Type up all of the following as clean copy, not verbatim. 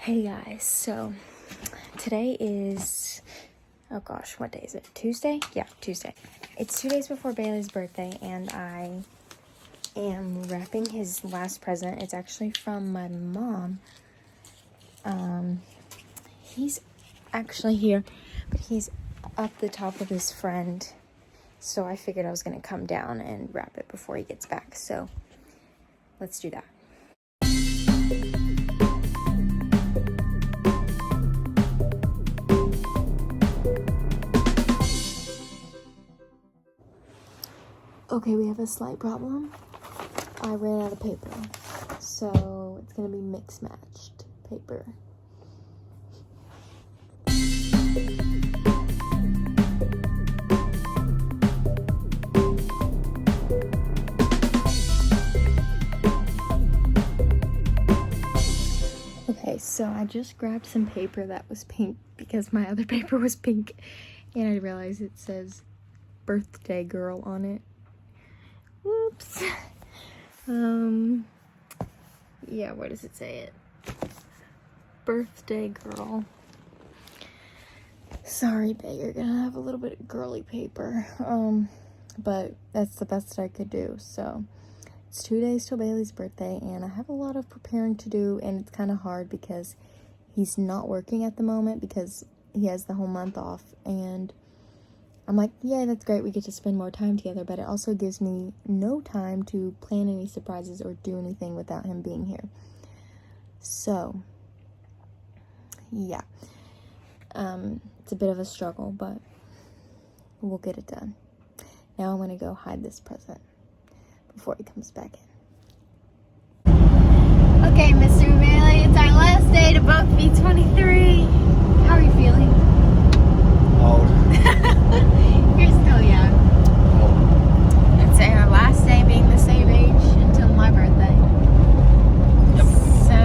Hey guys, so today is, oh gosh, what day is it? Tuesday? Yeah, Tuesday. It's 2 days before Bailey's birthday, and I am wrapping his last present. It's actually from my mom. He's actually here, but he's up the top with his friend, so I figured I was going to come down and wrap it before he gets back, so let's do that. Okay, we have a slight problem. I ran out of paper, so it's gonna be mixed matched paper. Okay, so I just grabbed some paper that was pink because my other paper was pink, and I realized it says birthday girl on it. Whoops. Yeah, where does it say it? Birthday girl. Sorry, babe, you're gonna have a little bit of girly paper. But that's the best I could do. So it's 2 days till Bailey's birthday, and I have a lot of preparing to do, and it's kind of hard because he's not working at the moment because he has the whole month off, and I'm like, yeah, that's great, we get to spend more time together, but it also gives me no time to plan any surprises or do anything without him being here. So, yeah. It's a bit of a struggle, but we'll get it done. Now I'm gonna go hide this present before he comes back in. Okay, Mr. Bailey, it's our last day to both be 23. How are you feeling? Old. You're still young. It's our last day being the same age until my birthday. Yep. So.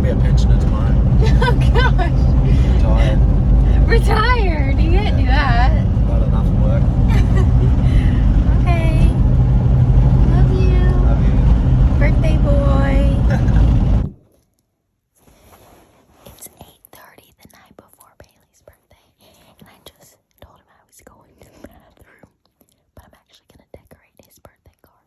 Be a pensioner tomorrow. Oh gosh. Retired. Retired. You can't do that. Not enough work. Okay. Love you. Love you. Birthday boy. It's 8:30 the night before Bailey's birthday, and I just told him I was going to the bathroom, but I'm actually going to decorate his birthday card.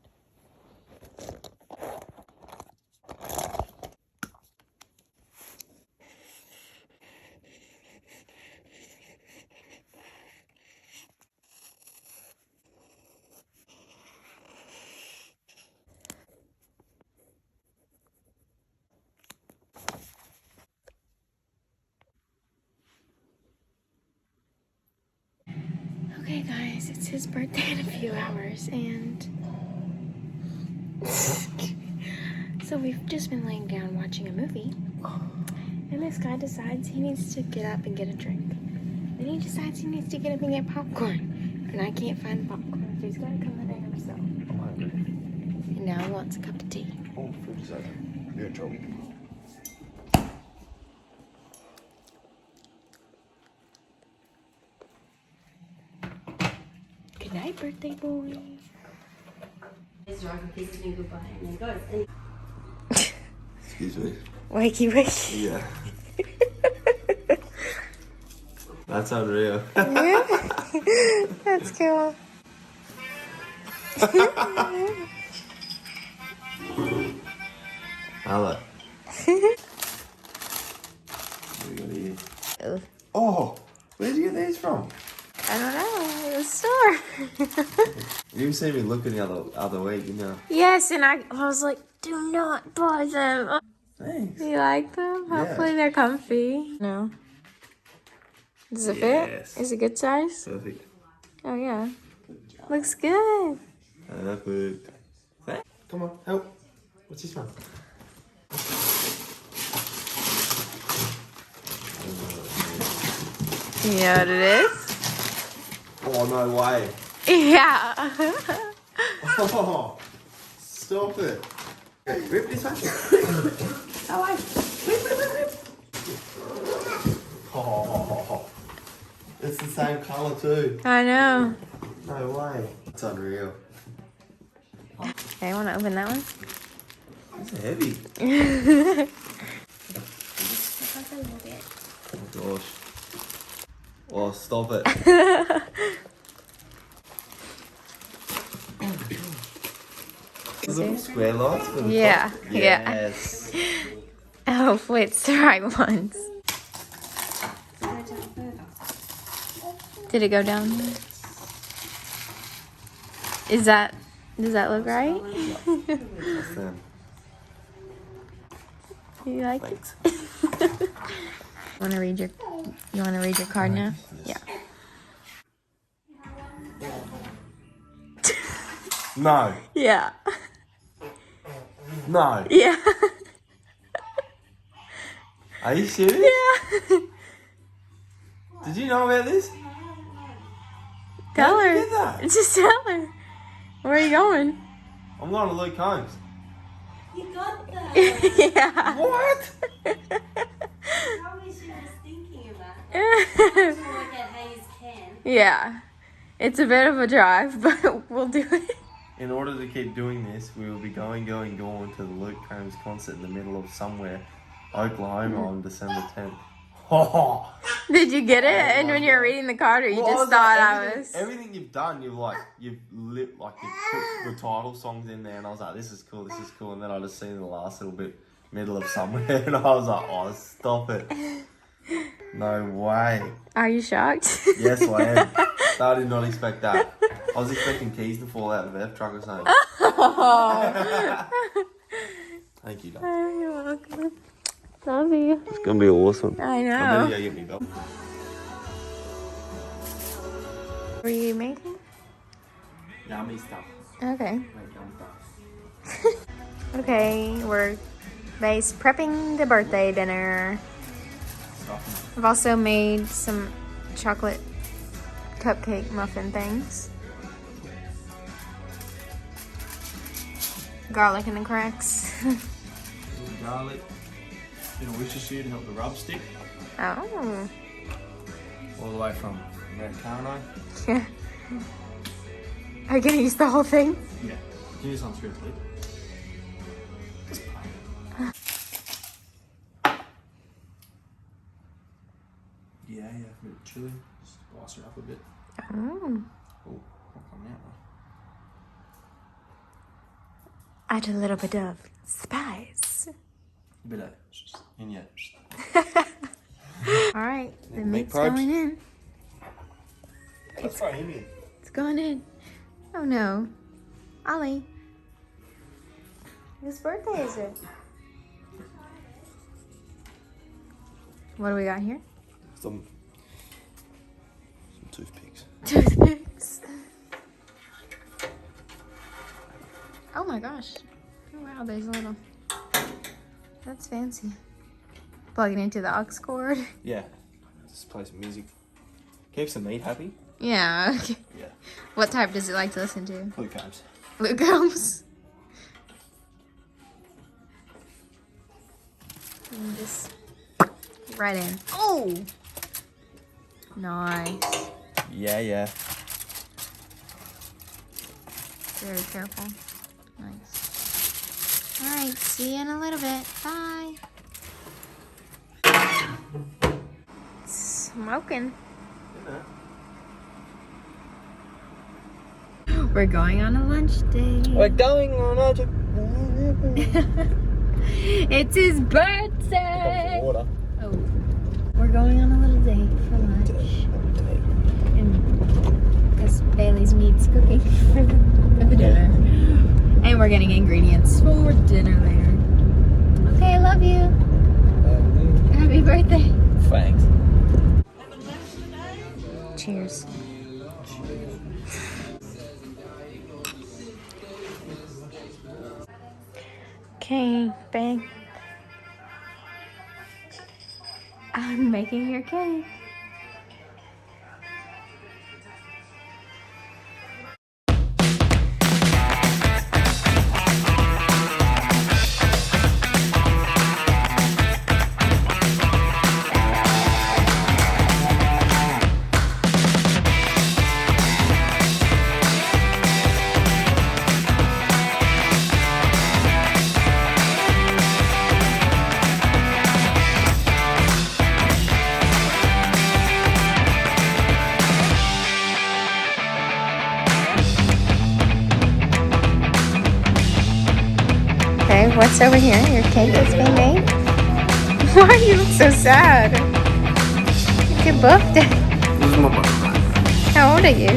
Okay guys, it's his birthday in a few hours, and so we've just been laying down watching a movie, and this guy decides he needs to get up and get a drink. Then he decides he needs to get up and get popcorn, and I can't find the popcorn, so he's got to come in there himself. I'm hungry. And now he wants a cup of tea. Oh, food is open. You're in trouble. Good night, birthday boy. Excuse me. Wakey wakey. Yeah. That's unreal. That's cool. Hello. What do you got here? Oh, where did you get these from? I don't know. The store. You see me looking the other way, you know. Yes, and I was like, do not buy them. Thanks. You like them? Yeah. Hopefully they're comfy. No. Does it Yes. fit? Is it good size? Perfect. Oh, yeah. Looks good. Perfect. Come on, help. What's this one? You know what it is? Oh, no way. Yeah. Oh, stop it. Okay, rip this one. No way. Rip. Oh, it's the same colour too. I know. No way. It's unreal. Okay, want to open that one? It's heavy. gosh. Oh, stop it. Little square lights for the Yeah, top? yeah. Yes. Hopefully it's the right ones. Did it go down? Does that look right? That's them. You like Thanks. it? You wanna read your card now? Yes. Yeah. No. Yeah. No. Yeah. Are you serious? Yeah. Did you know about this? Tell How did you her. get that? Just tell her. Where are you going? I'm going to Luke Combs. You got that. Yeah. What? Probably she was thinking about it. To work at Hayes Ken. Yeah. It's a bit of a drive, but we'll do it. In order to keep doing this, we will be going to the Luke Combs concert in the middle of somewhere, Oklahoma, on December 10th. Oh, Did you get it? Oh And my when you were God. reading the card, or you Well, I just was thought like, I everything- was? Everything you've done, you've put the title songs in there, and I was like, this is cool, and then I just seen the last little bit, middle of somewhere, and I was like, oh, stop it. No way. Are you shocked? Yes, I am. I did not expect that. I was expecting keys to fall out of the F truck or something. Oh. Thank you, Doc. You're welcome. Love you. It's gonna be awesome. I I know. better go get me belt. What are you making? Yummy stuff. Okay. Yummy stuff. Okay, we're prepping the birthday dinner. Stuff. I've also made some chocolate cupcake muffin things. Garlic in the cracks. Garlic, bit of Worcestershire to help the rub stick, Oh. all the way from Americano. Yeah. Are you gonna use the whole thing? Yeah, you can use on through the lid. Just plain. Yeah, a bit of chili, just spice her up a bit. Oh. Oh, not coming out though. Add a little bit of spice. A bit of in your. All right, the Meat meat's probes. going in. Let's throw him in. It's going in. Oh no. Ollie. Whose birthday is it? What do we got here? Some toothpicks. Toothpicks. Oh my gosh. Oh wow, there's a little. That's fancy. Plug it into the aux cord. Yeah, just play some music. Keeps the meat happy. Yeah. Yeah. What type does it like to listen to? Blue Combs. Blue Combs. And just right in. Oh! Nice. Yeah. Very careful. Nice. Alright, see you in a little bit. Bye. Smoking. We're going on a lunch date. We're going on a It's his birthday. water. Oh, we're going on a little date for lunch. And because Bailey's meat's cooking for the dinner. And we're getting ingredients for dinner later. Okay, I love you. Happy birthday. Thanks. Cheers. Okay, babe. I'm making your cake. It's over here. Your cake is being made. Why do you look so sad? It's your birthday. This is my birthday. How old are you?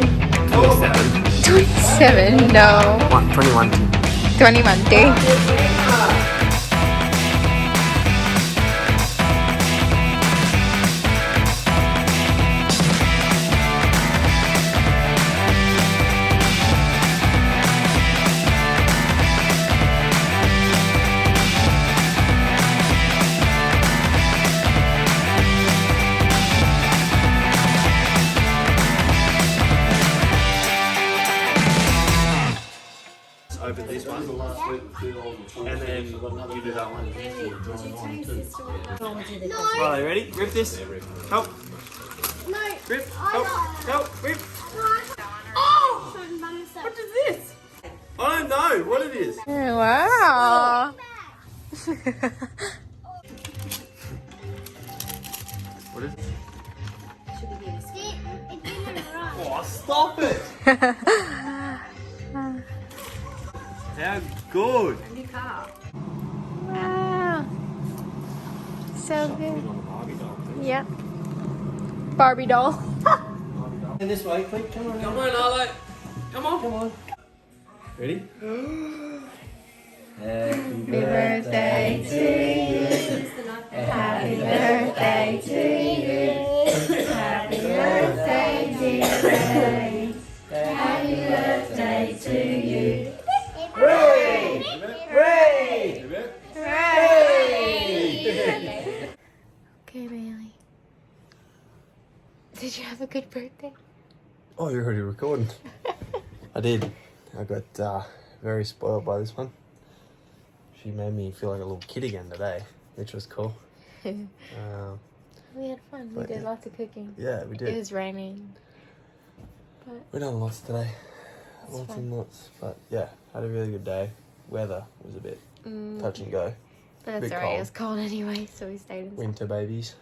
27. 27. No. 21. 21. Day. Over this one. And then you do that one. Right, ready? Rip this. Help. No. Rip. Help. Help. Rip. Oh! What is this? I don't know what it is. Wow. What is it? Should we get a scoop? Oh, stop it. How good. A new car. Wow. So good. Yeah. Barbie doll. And this way, quick. Come on. Come on, Arlo. Come on. Come on. Ready? Happy birthday to Happy birthday to you. Happy birthday, dear Ray. Happy birthday to you. Hooray! Hooray! Hooray! Okay, Bailey. Did you have a good birthday? Oh, you're already recording. I did. I got very spoiled by this one. She made me feel like a little kid again today, which was cool. We had fun. We But did yeah. lots of cooking. Yeah, we It did. was raining. We done lots today. It's Lots fun. and lots. But yeah, had a really good day. Weather was a bit touch and go. That's bit alright. cold. It was cold anyway, so we stayed inside. Winter babies.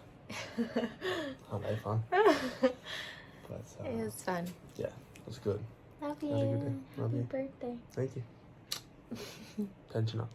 Aren't they fun? But It was fun. yeah, it was good. Love you. Had a good day. Love Happy you. birthday. Thank you. Tension up.